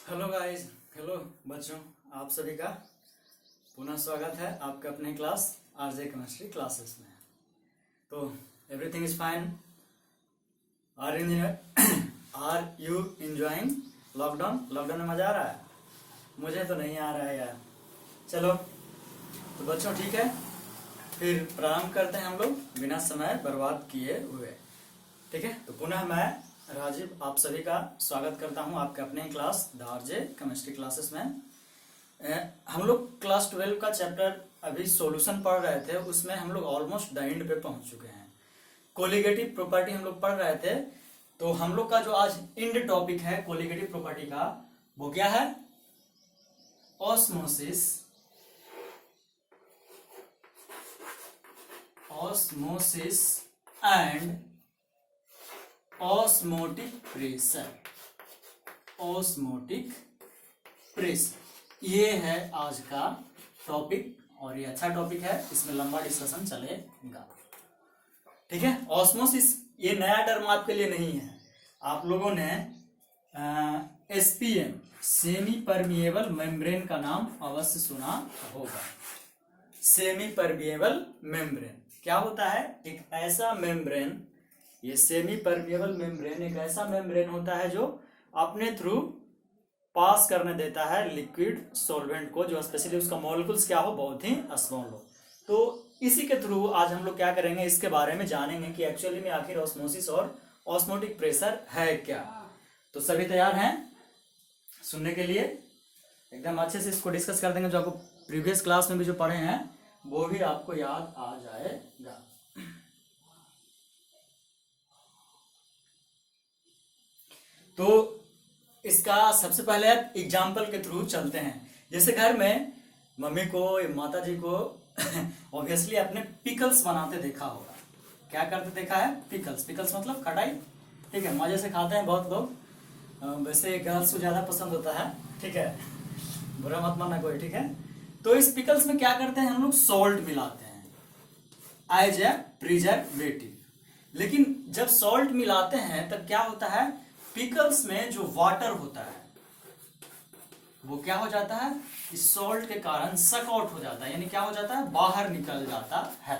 Hello guys, hello बच्चों, आप सभी का पुनः स्वागत है आपके अपने क्लास आरजे केमिस्ट्री क्लासेस में। तो everything is fine. Are you enjoying lockdown में मजा आ रहा है? मुझे तो नहीं आ रहा है यार। चलो तो बच्चों ठीक है, फिर प्रारंभ करते हैं हम लोग बिना समय बर्बाद किए हुए। ठीक है, तो पुनः मैं राजीव आप सभी का स्वागत करता हूं आपके अपने class the RJ chemistry classes में। हम लोग क्लास 12 का चैप्टर अभी सॉल्यूशन पढ़ रहे थे, उसमें हम लोग ऑलमोस्ट द एंड पे पहुंच चुके हैं। कोलिगेटिव प्रॉपर्टी हम लोग पढ़ रहे थे, तो हम लोग का जो आज एंड टॉपिक है कोलिगेटिव प्रॉपर्टी का, वो क्या है? ऑस्मोसिस एंड ऑस्मोटिक प्रेशर, ये है आज का टॉपिक और ये अच्छा टॉपिक है, इसमें लंबा डिस्कशन चलेगा। ठीक है, ऑस्मोसिस ये नया टर्म आपके लिए नहीं है। आप लोगों ने एसपीएम सेमी परमिएबल मेम्ब्रेन का नाम अवश्य सुना होगा। सेमी परमिएबल मेम्ब्रेन क्या होता है? एक ऐसा मेम्ब्रेन, ये सेमी परमिएबल मेम्ब्रेन एक ऐसा मेम्ब्रेन होता है जो अपने थ्रू पास करने देता है लिक्विड सॉल्वेंट को, जो स्पेशली उसका मॉलिक्यूल्स क्या हो, बहुत ही स्मॉल हो। तो इसी के थ्रू आज हम लोग क्या करेंगे, इसके बारे में जानेंगे कि एक्चुअली में आखिर ऑस्मोसिस और ऑस्मोटिक प्रेशर है क्या। तो सभी तैयार हैं सुनने के लिए? एकदम अच्छे से इसको डिस्कस कर देंगे, जो आपको प्रीवियस क्लास में भी जो पढ़े हैं वो भी आपको याद आ जाएगा। तो इसका सबसे पहले एग्जाम्पल के थ्रू चलते हैं। जैसे घर में मम्मी को, माता जी को ऑब्वियसली अपने पिकल्स बनाते देखा होगा। क्या करते देखा है? पिकल्स मतलब खटाई। ठीक है, मजे से खाते हैं बहुत लोग, वैसे गर्ल्स को ज्यादा पसंद होता है। ठीक है, बुरा मत मानना कोई। ठीक है, तो इस पिकल्स में क्या करते हैं हम लोग? सॉल्ट मिलाते हैं एज ए प्रिजर्वेटिव। लेकिन जब सॉल्ट मिलाते हैं तब क्या होता है? पिकल्स में जो वाटर होता है वो क्या हो जाता है? इस सॉल्ट के कारण सक आउट हो जाता है, यानी क्या हो जाता है? बाहर निकल जाता है।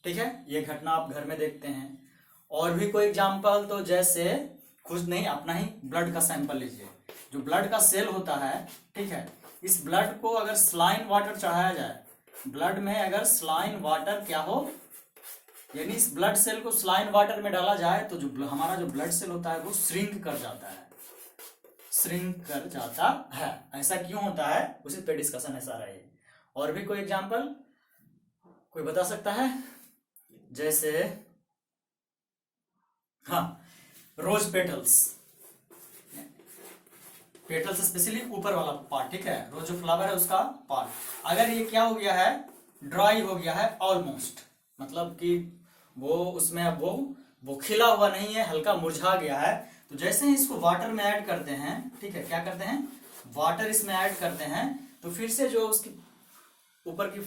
ठीक है, ये घटना आप घर में देखते हैं। और भी कोई एग्जांपल, तो जैसे खुद नहीं, अपना ही ब्लड का सैंपल लीजिए। जो ब्लड का सेल होता है, ठीक है, इस ब्लड को अगर सलाइन वाटर चढ़ाया जाए, ब्लड में अगर सलाइन वाटर क्या हो, यानी इस ब्लड सेल को सलाइन वाटर में डाला जाए तो जो हमारा जो ब्लड सेल होता है वो श्रिंक कर जाता है। ऐसा क्यों होता है उसी पे डिस्कशन है सारा ये। और भी कोई एग्जांपल कोई बता सकता है? जैसे हाँ, रोज पेटल्स स्पेशली ऊपर वाला पार्ट। ठीक है, रोज जो फ्लावर है उसका पार्ट, अगर ये क्या हो गया है? ड्राई हो गया है ऑलमोस्ट, मतलब कि वो उसमें अब वो खिला हुआ नहीं है, हल्का मुरझा गया है। तो जैसे ही इसको वाटर में ऐड करते हैं, ठीक है, क्या करते हैं? वाटर इसमें ऐड करते हैं, तो फिर से जो उसकी ऊपर की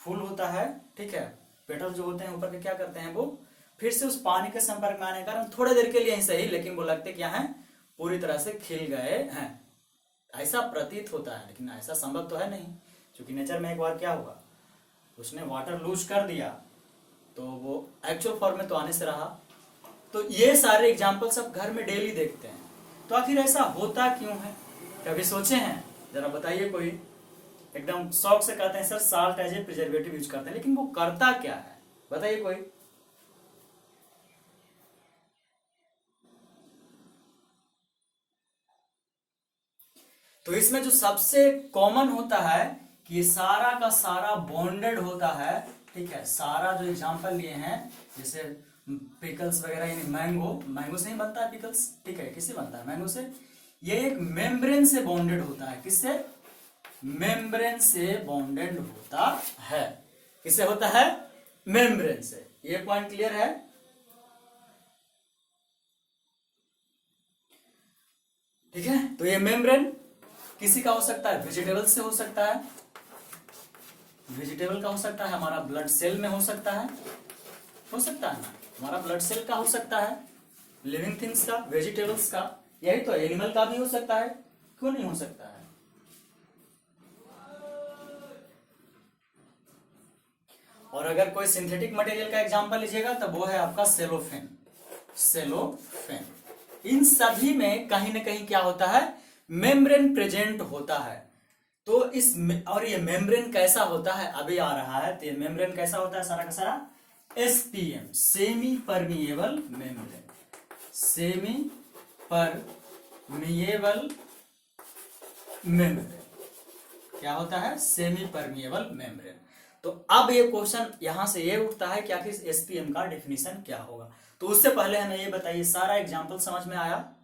फूल होता है, ठीक है, पेटल जो होते हैं ऊपर के, क्या करते हैं? वो फिर से उस पानी के संपर्क में आने के कारण थोड़ी देर के लिए ही सही, लेकिन वो लगते क्या है? पूरी तरह से खिल गए हैं। ऐसा प्रतीत होता है, लेकिन ऐसा संभव तो है नहीं, क्योंकि नेचर में एक बार क्या हुआ, उसने वाटर लूज कर दिया तो वो एक्चुअल फॉर्म में तो आने से रहा। तो ये सारे एग्जांपल सब घर में डेली देखते हैं। तो आखिर ऐसा होता क्यों है? कभी सोचे हैं? जरा बताइए कोई। एकदम शौक से कहते हैं sir salt as a preservative use करते हैं, लेकिन वो करता क्या है? बताइए कोई। तो इसमें जो सबसे कॉमन होता है कि सारा का सारा बॉन्डेड होता है। ठीक है, सारा जो एग्जांपल लिए हैं, जैसे पिकल्स वगैरह, यानी मैंगो से ही बनता है पिकल्स। ठीक है, किससे बनता है? मैंगो से। ये एक मेम्ब्रेन से बॉन्डेड होता है। किससे? मेम्ब्रेन से बॉन्डेड होता है। किससे होता है? मेम्ब्रेन से। ये पॉइंट क्लियर है? ठीक है, तो ये मेम्ब्रेन किसी का हो सकता है? वेजिटेबल से हो सकता है, वेजिटेबल का हो सकता है, हमारा ब्लड सेल में हो सकता है ना, हमारा ब्लड सेल का हो सकता है, लिविंग थिंग्स का, वेजिटेबल्स का, यही तो, एनिमल का भी हो सकता है, क्यों नहीं हो सकता है। और अगर कोई सिंथेटिक मटेरियल का एग्जांपल लीजिएगा तो वो है आपका सेलोफेन। सेलोफेन, इन सभी में कहीं ना कहीं क्या होता है, मेम्ब्रेन प्रेजेंट होता है। तो और ये मेम्ब्रेन कैसा होता है अभी आ रहा है, तो ये मेम्ब्रेन कैसा होता है सारा का सारा, SPM, semi permeable membrane. Semi permeable membrane क्या होता है, सेमी परमिएबल मेम्ब्रेन। तो अब ये क्वेश्चन यहां से ये उठता है कि आखिर एसपीएम का डेफिनेशन क्या होगा। तो उससे पहले हमें ये बताइए, सारा एग्जांपल समझ में आया,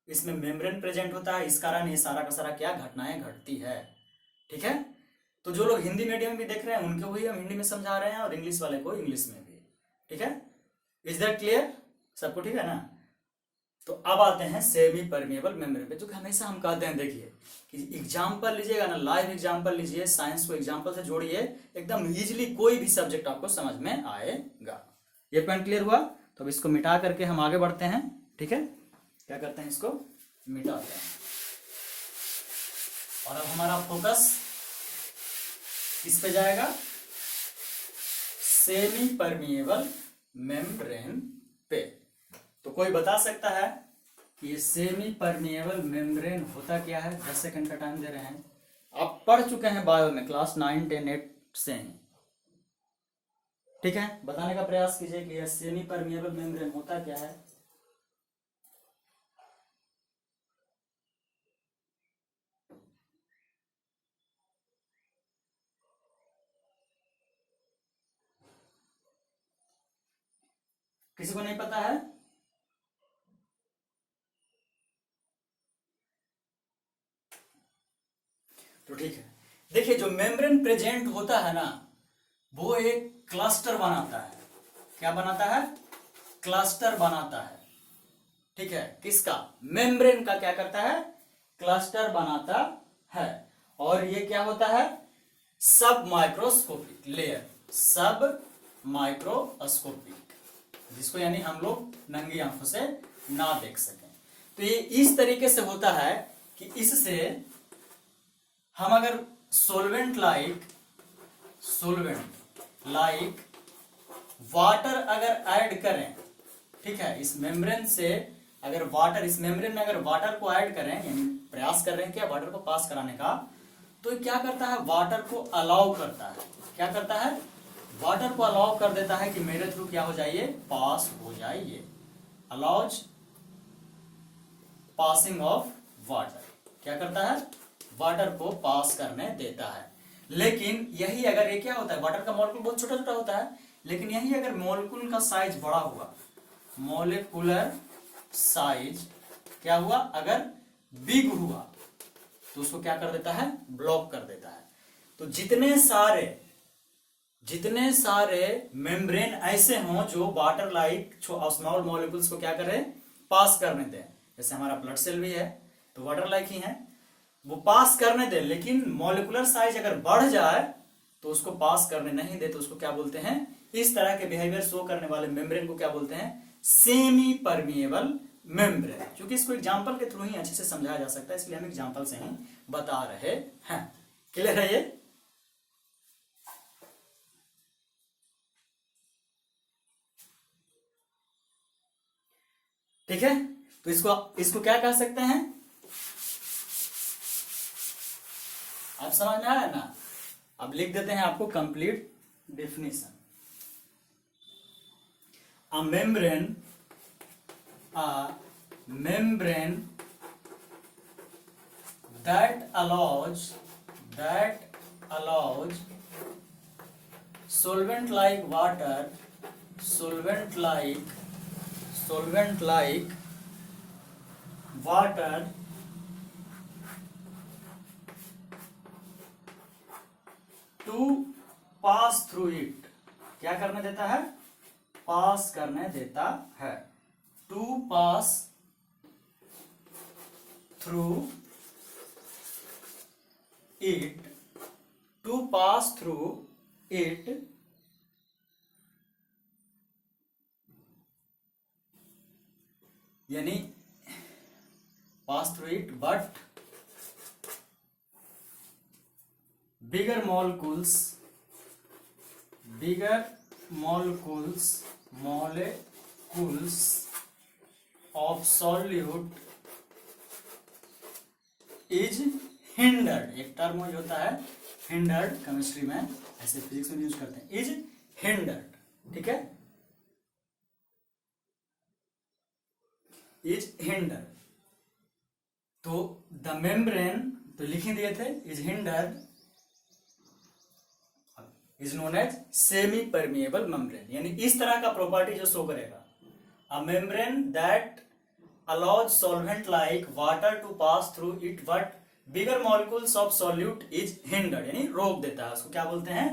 इसमें मेम्ब्रेन प्रेजेंट होता है, इस कारण ये सारा का सारा क्या घटनाएं घटती है। ठीक है, तो जो लोग हिंदी मीडियम में भी देख रहे हैं उनको भी हम हिंदी में समझा रहे हैं और इंग्लिश वाले को इंग्लिश में भी। ठीक है, इज दैट क्लियर, सबको ठीक है ना। तो अब आते हैं सेमी परमिएबल मेम्ब्रेन पे, जो कि हमेशा हम कहते हैं, देखिए कि एग्जाम्पल लीजिएगा ना, लाइव एग्जाम्पल लीजिए, साइंस को एग्जाम्पल से जोड़िए, एकदम इजीली कोई भी सब्जेक्ट आपको समझ में आएगा। ये पॉइंट क्लियर हुआ। तो अब इसको मिटा करके हम आगे बढ़ते हैं। ठीक है, क्या करते हैं, इसको मिटाते हैं। और अब हमारा फोकस किस पे जाएगा, सेमी परमिएबल मेम्ब्रेन पे। तो कोई बता सकता है कि ये सेमी परमिएबल मेम्ब्रेन होता क्या है। 10 सेकंड का टाइम दे रहे हैं, आप पढ़ चुके हैं बायो में, क्लास 9, 10, 8 से ही। ठीक है, बताने का प्रयास कीजिए कि यह सेमी परमिएबल मेम्ब्रेन होता क्या है। किसी को नहीं पता है, तो ठीक है। देखिए, जो मेम्ब्रेन प्रेजेंट होता है ना, वो एक क्लस्टर बनाता है। क्या बनाता है, क्लस्टर बनाता है। ठीक है, किसका, मेम्ब्रेन का क्या करता है, क्लस्टर बनाता है। और ये क्या होता है, सब माइक्रोस्कोपिक लेयर, सब माइक्रोस्कोपिक, जिसको यानी हम लोग नंगी आंखों से ना देख सकें। तो ये इस तरीके से होता है कि इससे हम अगर सोलवेंट लाइक वाटर अगर ऐड करें, ठीक है, इस मेम्ब्रेन से अगर वाटर, इस मेम्ब्रेन में अगर वाटर को ऐड करें, यानी प्रयास कर रहे हैं क्या, वाटर को पास कराने का, तो क्या करता है, वाटर को अलाउ करता है। क्या करता है, वाटर को अलाउ कर देता है कि मेरे थ्रू क्या हो जाइए, पास हो जाइए। अलाउज पासिंग ऑफ वाटर, क्या करता है, वाटर को पास करने देता है। लेकिन यही अगर ये क्या होता है, वाटर का मॉलिक्यूल बहुत छोटा छोटा होता है, लेकिन यही अगर मॉलिक्यूल का साइज बड़ा हुआ, मॉलिक्यूलर साइज क्या हुआ, अगर बिग हुआ, तो उसको क्या कर देता है, ब्लॉक कर देता है। तो जितने सारे मेम्ब्रेन ऐसे हों जो वाटर लाइक स्मॉल मॉलिक्यूल्स को क्या करें, पास करने दें, जैसे हमारा ब्लड सेल भी है तो वाटर लाइक ही है, वो पास करने दे, लेकिन मॉलिक्यूलर साइज अगर बढ़ जाए तो उसको पास करने नहीं दे, तो उसको क्या बोलते हैं, इस तरह के बिहेवियर शो करने वाले मेम्ब्रेन को क्या बोलते हैं, सेमी परमिएबल मेम्ब्रेन। क्योंकि इसको एग्जांपल के थ्रू ही अच्छे से समझाया जा सकता है, इसलिए हम एग्जांपल से ही बता रहे हैं। क्लियर है ये। ठीक है, तो इसको क्या कह सकते हैं, आप समझ में आया ना। अब लिख देते हैं आपको complete definition. A membrane that allows solvent like water, solvent like water to pass through it, क्या करने देता है, पास करने देता है। To pass through it, to pass through it यानी pass through it, but bigger molecules of solute is hindered। एक term जो होता है hindered, केमिस्ट्री में ऐसे फिजिक्स में यूज करते हैं, is hindered, ठीक है, is hindered। तो द मेम्ब्रेन तो लिख ही दिए थे, is hindered is known as semi permeable membrane, यानी इस तरह का प्रॉपर्टी जो शो करेगा, a membrane that allows solvent like water to pass through it but bigger molecules of solute is hindered, यानी रोक देता है, उसको क्या बोलते हैं,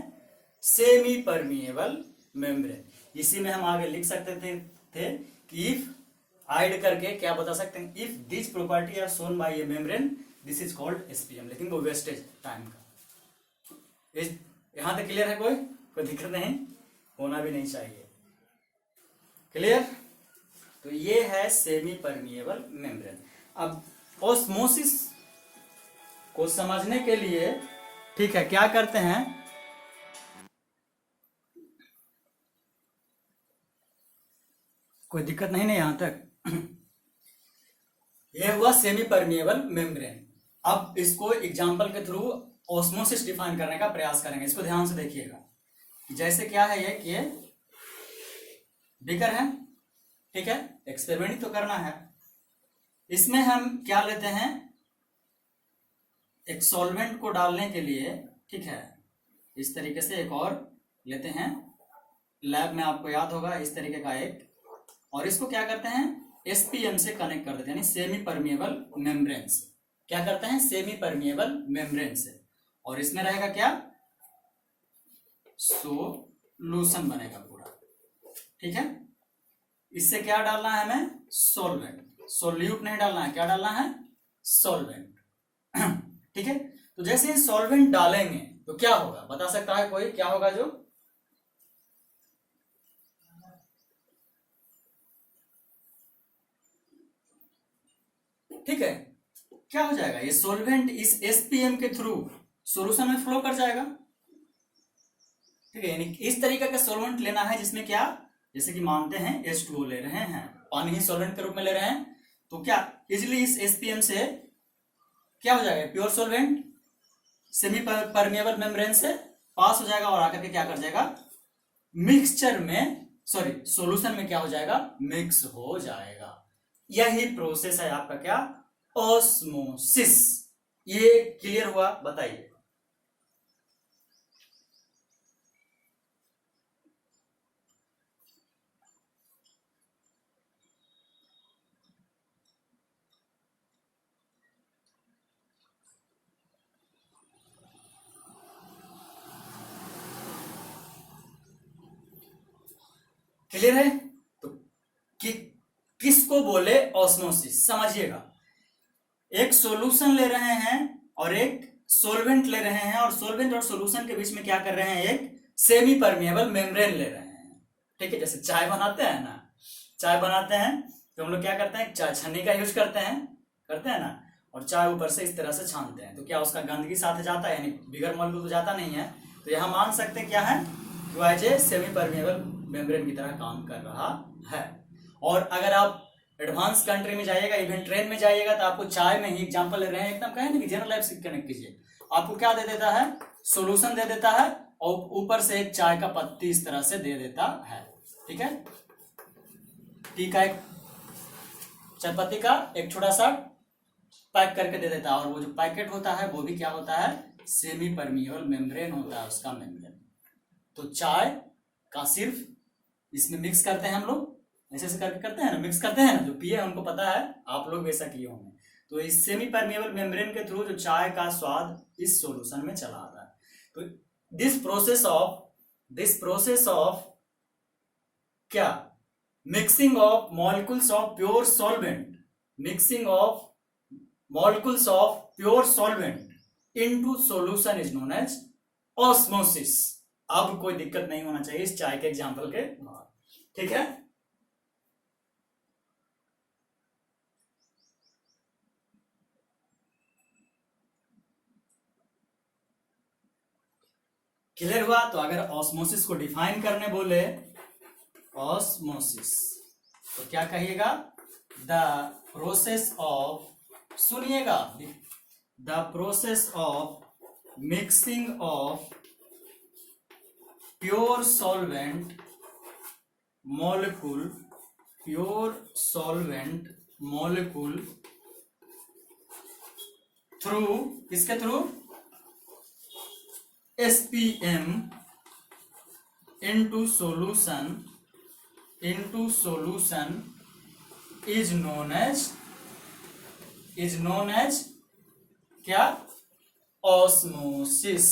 सेमी परमिएबल मेम्ब्रेन। इसी में हम आगे लिख सकते थे कि इफ हाइड करके क्या बता सकते हैं, if this property are shown by a membrane this is called SPM, लेकिन वो वेस्टेज टाइम का। यहां तक क्लियर है? कोई दिक्कत नहीं, होना भी नहीं चाहिए। क्लियर? तो ये है सेमी परमिएबल मेम्ब्रेन। अब ऑस्मोसिस को समझने के लिए, ठीक है, क्या करते हैं, कोई दिक्कत नहीं यहां तक। यह हुआ सेमी परमिएबल मेम्ब्रेन। अब इसको एग्जांपल के थ्रू ऑस्मोसिस डिफाइन करने का प्रयास करेंगे। इसको ध्यान से देखिएगा, जैसे क्या है ये कि बीकर है, ठीक है, एक्सपेरिमेंट तो करना है। इसमें हम क्या लेते हैं, एक सॉल्वेंट को डालने के लिए, ठीक है, इस तरीके से एक और लेते हैं, लैब में आपको याद होगा इस तरीके का एक, और इसको क्या करते हैं, एसपीएम से कनेक्ट कर देते हैं, यानी सेमी परमिएबल मेम्ब्रेन से। क्या करते हैं, सेमी परमिएबल मेम्ब्रेन से, और इसमें रहेगा क्या, सोल्यूशन बनेगा पूरा, ठीक है। इससे क्या डालना है हमें, सॉल्वेंट, सोल्यूट नहीं डालना है, क्या डालना है, सॉल्वेंट, ठीक है। तो जैसे सॉल्वेंट डालेंगे तो क्या होगा, बता सकता है कोई, क्या होगा जो, ठीक है, क्या हो जाएगा, ये सॉल्वेंट इस एसपीएम के थ्रू सॉल्यूशन में फ्लो कर जाएगा, ठीक है। यानी इस तरीके का सॉल्वेंट लेना है जिसमें क्या, जैसे कि मानते हैं H2O ले रहे हैं, पानी ही सॉल्वेंट के रूप में ले रहे हैं, तो क्या इजिली इस एसपीएम से क्या हो जाएगा, pure solvent semi permeable membrane से पास हो जाएगा और आकर के क्या कर जाएगा, मिक्सचर में, सॉरी सॉल्यूशन में क्या हो जाएगा, मिक्स हो जाएगा। यही प्रोसेस है आपका क्या, ऑस्मोसिस। ये क्लियर हुआ, बताइए। क्लियर है? तो किसको बोले ऑस्मोसिस, समझिएगा। एक सॉल्यूशन ले रहे हैं और एक सॉल्वेंट ले रहे हैं, और सॉल्वेंट और सॉल्यूशन के बीच में क्या कर रहे हैं, एक सेमी परमिएबल मेम्ब्रेन ले रहे हैं, ठीक है। जैसे चाय बनाते हैं ना, चाय बनाते हैं तो हम लोग क्या करते हैं, चाय छन्नी का यूज करते हैं ना, और चाय ऊपर से इस तरह से छानते हैं, तो क्या उसका गंदगी साथ जाता है, यानी बिगर मॉलिक्यूल तो जाता नहीं है। तो यहां मान सकते हैं क्या है, जो as a semi permeable membrane की तरह काम कर रहा है। और अगर आप एडवांस कंट्री में जाइएगा, इवन ट्रेन में जाइएगा, तो आपको चाय में ही एग्जांपल ले रहे हैं, एकदम कहें ना कि जनरल लाइफ से कनेक्ट कीजिए, आपको क्या दे देता है, सॉल्यूशन दे देता है, और ऊपर से एक चाय का पत्ती इस तरह से दे देता है, ठीक है। टी का एक चाय पत्ती का एक छोटा सा पैक करके दे देता है, और वो जो पैकेट होता है वो भी क्या होता है, सेमी परमिएबल मेम्ब्रेन होता है उसका मेम्ब्रेन। तो चाय का सिर्फ इसमें मिक्स करते हैं हम लोग, ऐसे करके करते हैं ना, मिक्स करते हैं ना, जो पिए उनको पता है, आप लोग वैसा किए होंगे। तो इस सेमी परमिएबल मेम्ब्रेन के थ्रू जो चाय का स्वाद इस सॉल्यूशन में चला आता है। तो दिस प्रोसेस ऑफ क्या, mixing of molecules of pure solvent, mixing of molecules of pure solvent into solution is known as osmosis. अब कोई दिक्कत नहीं होना चाहिए इस चाय के एग्जांपल के बाद, ठीक है। क्लियर हुआ? तो अगर ऑस्मोसिस को डिफाइन करने बोले, ऑस्मोसिस, तो क्या कहिएगा? द प्रोसेस ऑफ, सुनिएगा, the process of mixing of pure solvent molecule, pure solvent molecule through, किसके through? SPM into solution is known as क्या? ऑस्मोसिस।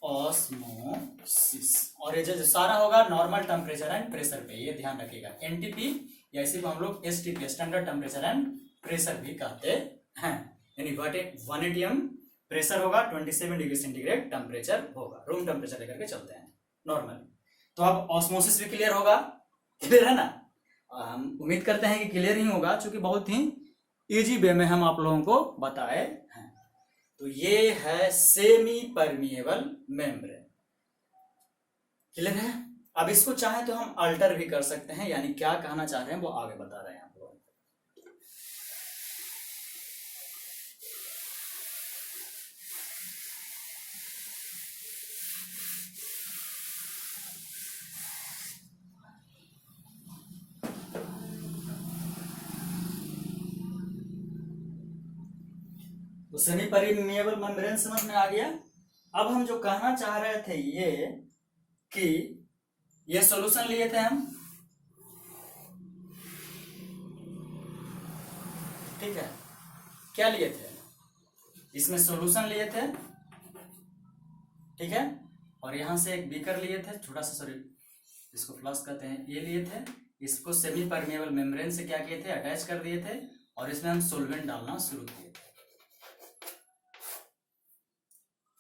ऑस्मोसिस। और ये जो सारा होगा नॉर्मल टेम्परेचर एंड प्रेशर पे, ये ध्यान रखिएगा। एनटीपी या इसी को हम लोग STP, standard temperature and pressure भी कहते हैं। यानी 180 प्रेशर होगा, 27 डिग्री सेंटीग्रेड टेम्परेचर होगा, रूम टेम्परेचर लेकर के चलते हैं नॉर्मल। तो अब ऑस्मोसिस भी क्लियर होगा, क्लियर है ना? हम उम्मीद करते हैं कि क्लियर ही होगा, क्योंकि बहुत ही इजी वे में हम आप लोगों को बताए हैं। तो ये है सेमी परमिएबल मेम्ब्रेन, क्लियर है? अब इसको चाहे तो हम अल्टर भी कर सकते हैं, यानी क्या कहना चाह रहे हैं वो आगे बता रहे हैं आप लोग। तो सेमी परमिएबल मेम्ब्रेन समझ में आ गया। अब हम जो कहना चाह रहे थे ये कि ये सॉल्यूशन लिए थे हम, ठीक है? क्या लिए थे? इसमें सॉल्यूशन लिए थे, ठीक है? और यहां से एक बीकर लिए थे छोटा सा, सॉरी इसको फ्लास्क कहते हैं, ये लिए थे। इसको सेमी परमिएबल मेम्ब्रेन से क्या किए थे? अटैच कर दिए थे, और इसमें हम सोल्वेंट डालना शुरू किए थे।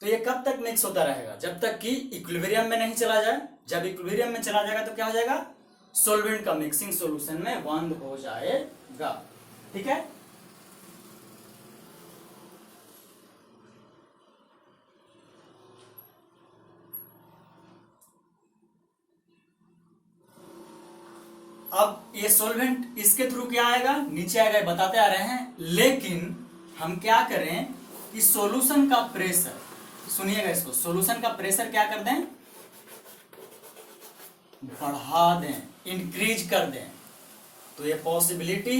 तो ये कब तक मिक्स होता रहेगा? जब तक कि इक्विलिब्रियम में नहीं चला जाए। जब इक्विलिब्रियम में चला जाएगा तो क्या हो जाएगा? सॉल्वेंट का मिक्सिंग सॉल्यूशन में बंद हो जाएगा, ठीक है? अब ये सॉल्वेंट इसके थ्रू क्या आएगा? नीचे आएगा, बताते आ रहे हैं। लेकिन हम क्या करें कि सॉल्यूशन का प्रेशर, सुनिएगा इसको, सॉल्यूशन का प्रेशर क्या कर दें? बढ़ा दें, इंक्रीज कर दें। तो ये पॉसिबिलिटी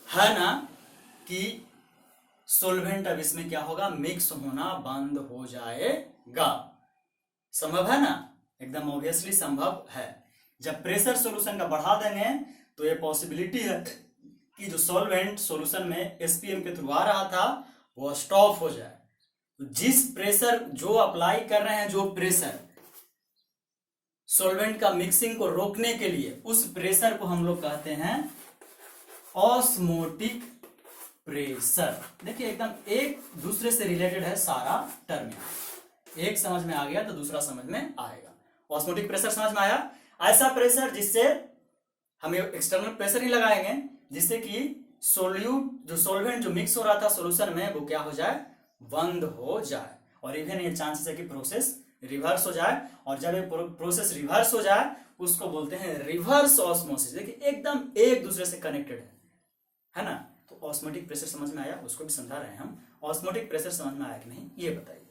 है ना कि सॉल्वेंट अब इसमें क्या होगा? मिक्स होना बंद हो जाएगा। संभव है ना? एकदम ऑब्वियसली संभव है। जब प्रेशर सॉल्यूशन का बढ़ा देंगे तो ये पॉसिबिलिटी है कि जो सॉल्वेंट सॉल्यूशन में एसपीएम के थ्रू आ रहा था वो स्टॉप हो जाए। तो जिस प्रेशर जो अप्लाई कर रहे हैं, जो प्रेशर सॉल्वेंट का मिक्सिंग को रोकने के लिए, उस प्रेशर को हम लोग कहते हैं ऑस्मोटिक प्रेशर। देखिए एकदम एक दूसरे से रिलेटेड है सारा टर्म, एक समझ में आ गया तो दूसरा समझ में आएगा। ऑस्मोटिक प्रेशर समझ में आया? ऐसा प्रेशर जिससे हम एक्सटर्नल प्रेशर ही लगाएंगे, जिससे कि जो सॉल्वेंट जो मिक्स हो रहा था सॉल्यूशन में वो क्या हो जाए? बंद हो जाए। और इवन ये चांसेस है कि प्रोसेस रिवर्स हो जाए, और जब ये प्रोसेस रिवर्स हो जाए उसको बोलते हैं रिवर्स ऑस्मोसिस। देखिए एकदम एक दूसरे से कनेक्टेड है ना? तो ऑस्मोटिक प्रेशर समझ में आया, उसको भी समझा रहे हैं हम। ऑस्मोटिक प्रेशर समझ में आया कि नहीं ये बताइए।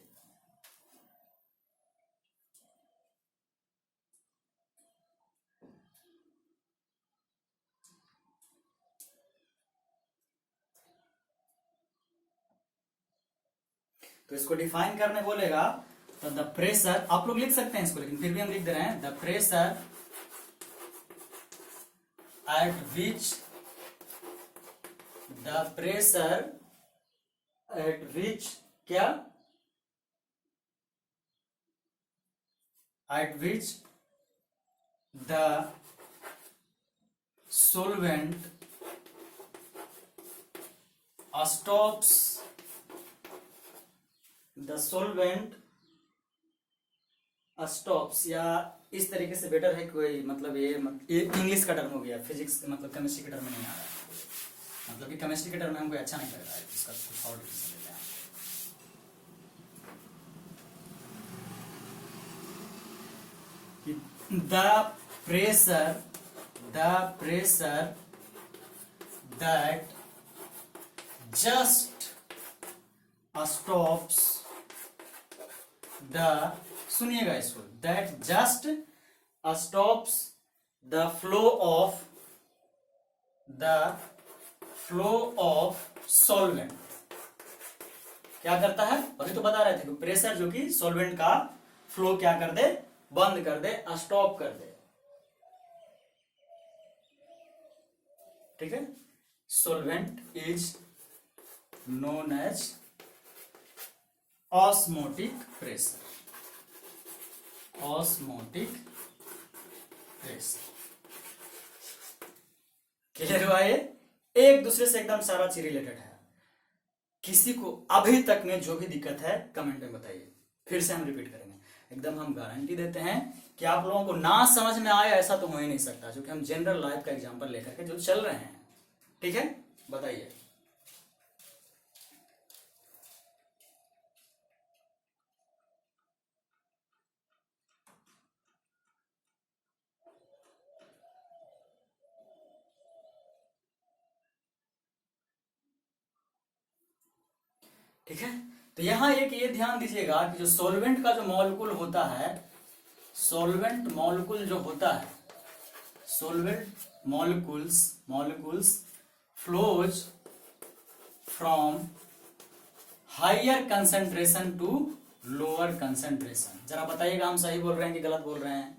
तो इसको डिफाइन करने बोलेगा तो द प्रेशर, आप लोग लिख सकते हैं इसको, लेकिन फिर भी हम लिख दे रहे हैं, द प्रेशर एट विच क्या? Eight which the solvent stops, the solvent stops, या इस तरीके से बेटर है कोई, मतलब ये इंग्लिश का टर्म हो गया, फिजिक्स मतलब केमिस्ट्री के टर्म में नहीं आ रहा, मतलब कि केमिस्ट्री के टर्म में हमको अच्छा नहीं लग रहा है, इसका कुछ और डिसीजन लेते हैं। The pressure that just stops the, सुनिएगा इसको, that just stops the flow of solvent. क्या करता है, अभी तो बता रहे थे कि प्रेशर जो कि सॉल्वेंट का फ्लो क्या कर दे, बंद कर दे, स्टॉप कर दे। ठीक है, solvent is known as osmotic pressure. Clear हुआ? ये एक दूसरे से एकदम सारा चीज रिलेटेड है। किसी को अभी तक में जो भी दिक्कत है कमेंट में बताइए, फिर से हम रिपीट करेंगे। एकदम हम गारंटी देते हैं कि आप लोगों को ना समझ में आए ऐसा तो हो ही नहीं सकता, क्योंकि हम जनरल लाइफ का एग्जांपल लेकर के जो चल रहे हैं। ठीक है, बताइए। ठीक है, तो यहां एक ये ध्यान दीजिएगा कि जो सॉल्वेंट का जो मॉलिक्यूल होता है, सॉल्वेंट मॉलिक्यूल जो होता है, solvent molecules flows from higher concentration to lower concentration. जरा बताइएगा, हम सही बोल रहे हैं कि गलत बोल रहे हैं?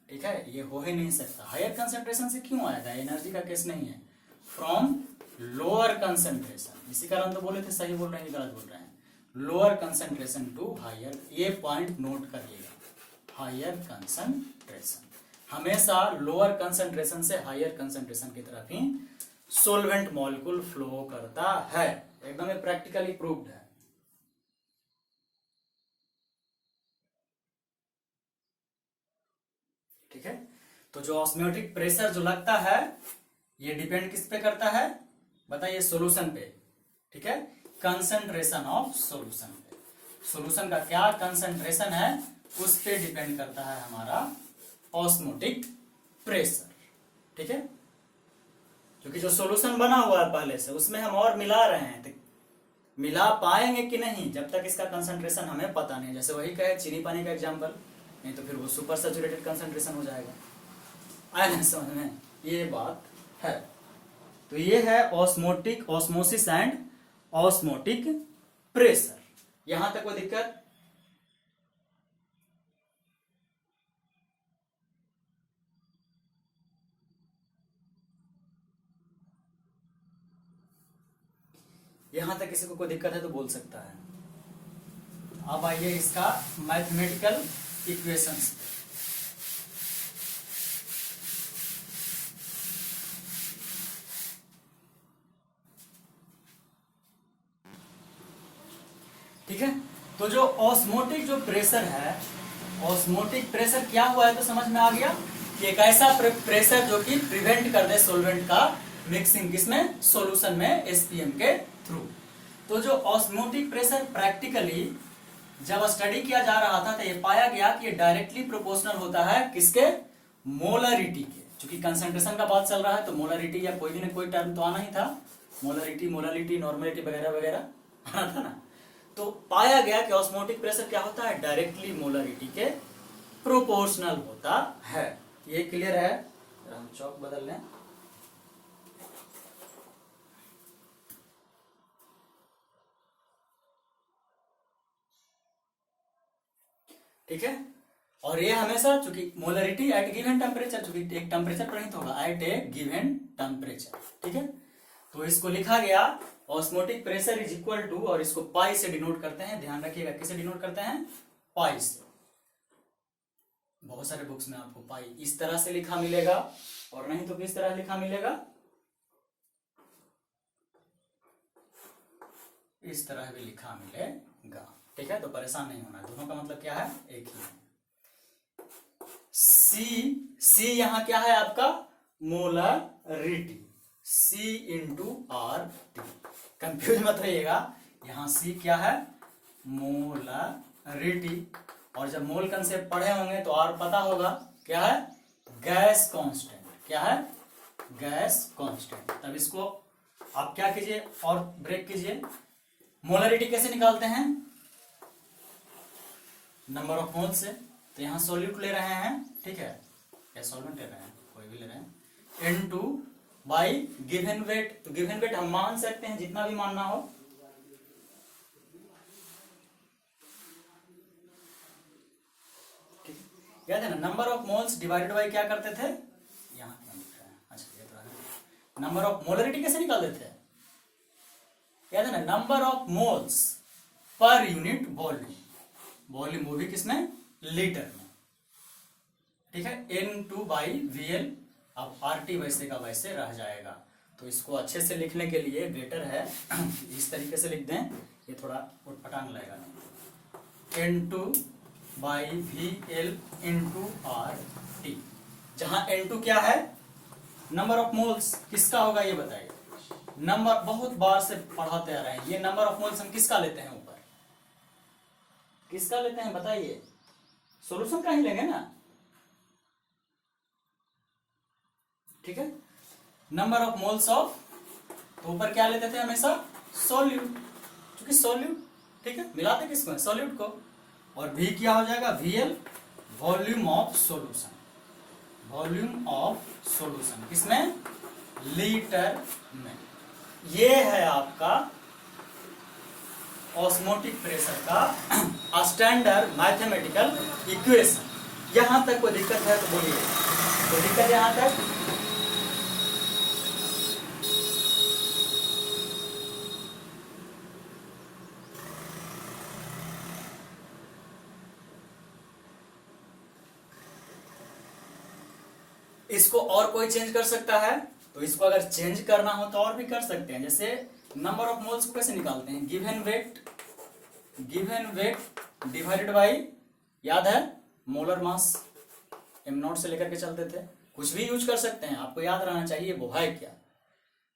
ठीक है, ये हो ही नहीं सकता। हायर कंसंट्रेशन से क्यों आएगा? एनर्जी का केस नहीं है। फ्रॉम लोअर कंसंट्रेशन, इसी कारण तो बोले थे सही बोल रहे हैं कि गलत बोल रहे हैं। लोअर कंसंट्रेशन टू हायर, ये पॉइंट नोट करिएगा। हायर कंसंट्रेशन, हमेशा लोअर कंसंट्रेशन से हायर कंसंट्रेशन की तरफ ही सोलवेंट मॉलिक्यूल फ्लो करता है। एकदम प्रैक्टिकली प्रूव्ड है। ठीक है, तो जो ऑस्मोटिक प्रेशर जो लगता है ये डिपेंड किस पे करता है बताइए? सॉल्यूशन पे। ठीक है, कंसंट्रेशन ऑफ सॉल्यूशन पे। सॉल्यूशन का क्या कंसंट्रेशन है उस पे डिपेंड करता है हमारा ऑस्मोटिक प्रेशर। ठीक है, क्योंकि जो सॉल्यूशन बना हुआ है पहले से उसमें हम और मिला रहे हैं, तो मिला पाएंगे कि नहीं जब तक इसका कंसंट्रेशन हमें पता नहीं। जैसे वही कहे चीनी पानी का एग्जांपल, नहीं तो फिर वो सुपर सैचुरेटेड कंसंट्रेशन हो जाएगा। आया ना समझ में? ये बात है। तो ये है osmotic, osmosis and osmotic pressure. यहां तक कोई दिक्कत? यहां तक किसी को कोई दिक्कत है तो बोल सकता है। अब आइए इसका मैथमेटिकल इक्वेशंस। ठीक है, तो जो ऑस्मोटिक जो प्रेशर है, ऑस्मोटिक प्रेशर क्या हुआ है तो समझ में आ गया कि एक ऐसा प्रेशर जो कि प्रिवेंट कर दे सॉल्वेंट का मिक्सिंग किसमें? सॉल्यूशन में, एसपीएम के थ्रू। तो जो ऑस्मोटिक प्रेशर प्रैक्टिकली जब स्टडी किया जा रहा था तो ये पाया गया कि ये डायरेक्टली प्रोपोर्शनल होता है किसके? मोलरिटी के। क्योंकि कंसंट्रेशन का बात चल रहा है तो मोलरिटी या कोई भी ना कोई टर्म तो आना ही था। मोलरिटी, मोलालिटी, नॉर्मलिटी वगैरह वगैरह आना था ना। तो पाया गया कि ऑस्मोटिक प्रेशर क्या होता है? डायरेक्टली मोलरिटी के प्रोपोर्शनल होता है। ये क्लियर है? हम चौक बदल लें। ठीक है, और ये हमेशा चूंकि मोलरिटी एट गिवन टेम्परेचर, चूंकि एक टेम्परेचर पर ही तो होगा, एट ए गिवन टेम्परेचर। ठीक है, तो इसको लिखा गया osmotic pressure is equal to, और इसको पाई से डिनोट करते हैं। ध्यान रखिएगा किसे डिनोट करते हैं? पाई से। बहुत सारे बुक्स में आपको पाई इस तरह से लिखा मिलेगा, और नहीं तो किस तरह लिखा मिलेगा? इस तरह भी लिखा मिलेगा। ठीक है, तो परेशान नहीं होना, दोनों का मतलब क्या है? एक ही है। सी यहां क्या है आपका? Molarity. C × R T। Confuse मत रहिएगा, यहां C क्या है? मोलरिटी। और जब मोल कंसेप्ट पढ़े होंगे तो और पता होगा क्या है, गैस कांस्टेंट। क्या है, गैस कांस्टेंट। तब इसको आप क्या कीजिए और ब्रेक कीजिए। मोलरिटी कैसे निकालते हैं, नंबर ऑफ मोल से। तो यहां सॉल्यूट ले रहे हैं, ठीक है, या सॉल्वेंट ले रहे हैं, कोई भी ले रहे हैं, N2 बाई गिवन वेट। तो गिवन वेट हम मान सकते हैं जितना भी मानना हो। याद है ना, number of moles divided by क्या करते थे, यहां क्या लिख रहा है, अच्छा ये तो है, नंबर ऑफ मोलरिटी कैसे निकालते थे, याद है ना, number of moles per unit volume. Volume वो भी किसमें, लीटर में, ठीक है, N2 बाई VL। अब RT वैसे का वैसे रह जाएगा। तो इसको अच्छे से लिखने के लिए बेटर है इस तरीके से लिख दें, ये थोड़ा उटपटांग लगेगा नहीं। N2 by VL into RT, जहां N2 क्या है, नंबर ऑफ मोल्स। किसका होगा ये बताइए, नंबर, बहुत बार से पढ़ाते आ रहे हैं, ये नंबर ऑफ मोल्स हम किसका लेते हैं, ऊपर किसका लेते हैं बताइए, सॉल्यूशन का ही लेंगे ना, ठीक है, नंबर ऑफ मोल्स ऑफ, तो ऊपर क्या लेते थे हमेशा, सॉल्यूट, क्योंकि सॉल्यूट, ठीक है, मिलाते किसको, सॉल्यूट को। और V क्या हो जाएगा, VL volume of solution, volume of solution किसमें, लीटर में। ये है आपका ऑस्मोटिक प्रेशर का स्टैंडर्ड मैथमेटिकल इक्वेशन। यहां तक कोई दिक्कत है तो बोलिए, कोई दिक्कत यहां तक, इसको और कोई चेंज कर सकता है, तो इसको अगर चेंज करना हो तो और भी कर सकते हैं। जैसे नंबर ऑफ मोल्स को कैसे निकालते हैं, गिवन वेट डिवाइडेड बाई, याद है, मोलर मास, m0 से लेकर के चलते थे, कुछ भी यूज कर सकते हैं, आपको याद रहना चाहिए वो है क्या।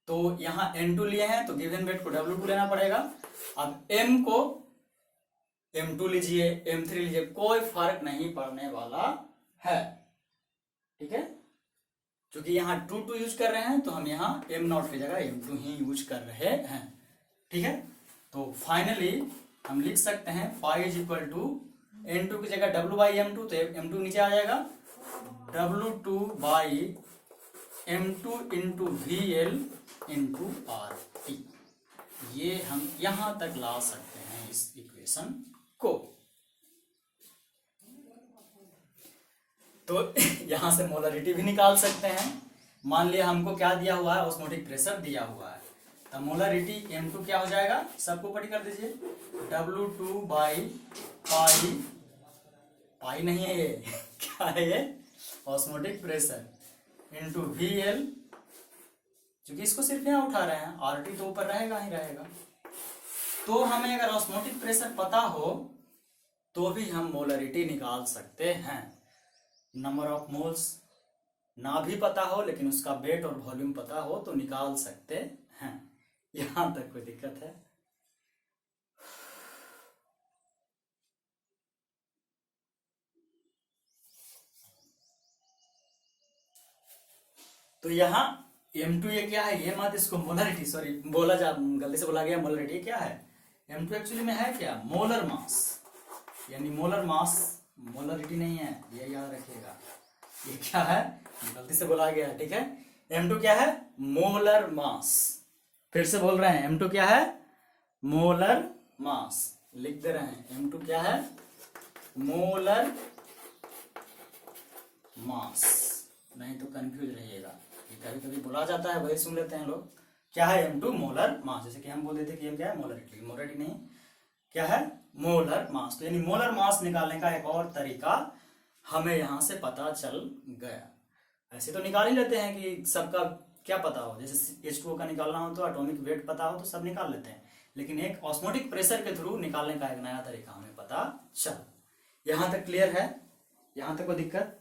तो यहां N2 लिए हैं तो गिवन वेट को W2 लेना पड़ेगा। अब M को M2 लीजिए, M3 लीजिए, कोई फर्क नहीं पड़ने वाला है, ठीक है, क्योंकि यहाँ 2 यूज कर रहे हैं तो हम यहाँ M0 की जगह M2 ही यूज कर रहे हैं, ठीक है। तो फाइनली हम लिख सकते हैं phi is equal to N2 की जगह W बाई M2, तो M2 नीचे आ जाएगा, W2 by M2 into VL into RT। ये हम यहां तक ला सकते हैं इस इक्वेशन को। तो यहां से मोलरिटी भी निकाल सकते हैं। मान लिया हमको क्या दिया हुआ है, ऑस्मोटिक प्रेशर दिया हुआ है, तो मोलरिटी M2 क्या हो जाएगा, सबको पढ़ी कर दीजिए, W2 बाई पाई, पाई नहीं है ये क्या है ये, ऑस्मोटिक प्रेशर इंटू VL, क्योंकि इसको सिर्फ यहां उठा रहे हैं, RT तो ऊपर रहेगा ही रहेगा। तो हमें अगर ऑस्मोटिक प्रेशर पता हो तो भी हम मोलरिटी निकाल सकते हैं। नंबर ऑफ मोल्स ना भी पता हो लेकिन उसका वेट और वॉल्यूम पता हो तो निकाल सकते हैं। यहां तक कोई दिक्कत है, तो यहाँ M2 ये क्या है, ये मत इसको मोलरिटी, सॉरी बोला जा गलती से बोला गया, मोलरिटी क्या है, M2 एक्चुअली में है क्या, मोलर मास, यानी मोलर मास, मोलरिटी नहीं है, ये याद रखिएगा, ये क्या है, गलती से बोला गया, ठीक है। M2 क्या है, मोलर मास, फिर से बोल रहे हैं M2 क्या है, मोलर मास, लिख दे रहे हैं M2 क्या है, मोलर मास, नहीं तो कंफ्यूज रहिएगा, कभी कभी बोला जाता है वही सुन लेते हैं लोग। क्या है M2, मोलर मास, जैसे कि हम बोल देते कि ये क्या है, मोलरिटी, मोलरिटी नहीं, क्या है, मोलर मास। तो यानी मोलर मास निकालने का एक और तरीका हमें यहां से पता चल गया। ऐसे तो निकाल ही लेते हैं कि सबका क्या पता हो, जैसे H2O का निकालना हो तो एटॉमिक वेट पता हो तो सब निकाल लेते हैं, लेकिन एक ऑस्मोटिक प्रेशर के थ्रू निकालने का एक नया तरीका हमें पता चल। यहां तक क्लियर है, यहां तक कोई दिक्कत,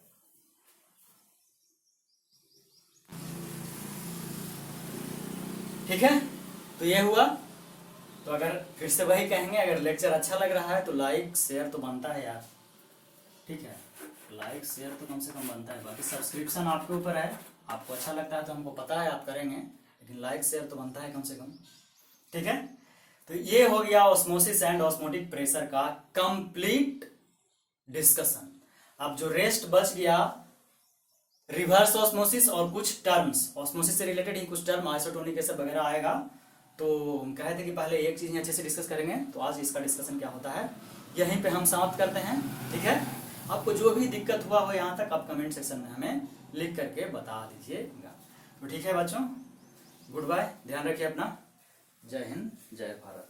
ठीक है। तो ये हुआ तो अगर फिर से वही कहेंगे, अगर लेक्चर अच्छा लग रहा है तो लाइक शेयर तो बनता है यार, ठीक है, लाइक शेयर तो कम से कम बनता है। बाकी सब्सक्रिप्शन आपके ऊपर है, आपको अच्छा लगता है तो हमको पता है आप करेंगे, लेकिन लाइक शेयर तो बनता है कम से कम, ठीक है। तो ये हो गया ऑस्मोसिस एंड ऑस्मोटिक प्रेशर का कंप्लीट डिस्कशन। अब जो रेस्ट बच गया रिवर्स ऑस्मोसिस और कुछ टर्म्स, ऑस्मोसिस से रिलेटेड ही कुछ टर्म आइसोटोनिक ऐसे वगैरह आएगा, तो हम कहे थे कि पहले एक चीज अच्छे से डिस्कस करेंगे, तो आज इसका डिस्कशन क्या होता है यहीं पे हम समाप्त करते हैं, ठीक है। आपको जो भी दिक्कत हुआ हो यहाँ तक आप कमेंट सेक्शन में हमें लिख करके बता दीजिएगा। तो ठीक है बच्चों, गुड बाय, ध्यान रखिए अपना, जय हिंद जय भारत।